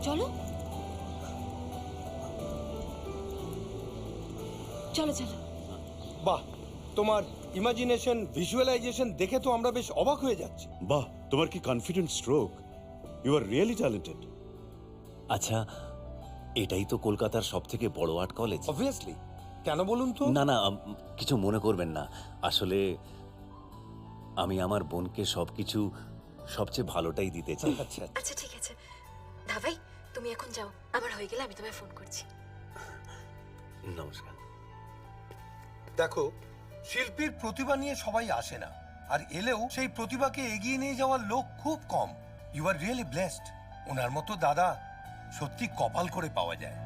চলো চলো চলো। বাহ, তোমার ইমাজিনেশন, ভিজুয়ালাইজেশন দেখে তো আমরা বেশ অবাক হয়ে যাচ্ছি। বাহ, তোমার কি confident stroke! You are really talented. আচ্ছা, এটাই তো কলকাতার সবথেকে বড় আর্ট কলেজ। অবভিয়াসলি, কেন বলুন তো? না না, কিছু মনে করবেন না। আসলে আমি আমার বোনকে সবকিছু সবচেয়ে ভালোটাই দিতে চাই। আচ্ছা আচ্ছা ঠিক আছে ধাভাই, তুমি এখন যাও, আমার হয়ে গেলে আমি তোমায় ফোন করছি। নমস্কার। দেখো, শিল্পীর প্রতিভা নিয়ে সবাই আসে না, আর এলেও সেই প্রতিভাকে এগিয়ে নিয়ে যাওয়ার লোক খুব কম। You are really blessed. ওনার মতো দাদা সত্যি কপাল করে পাওয়া যায়।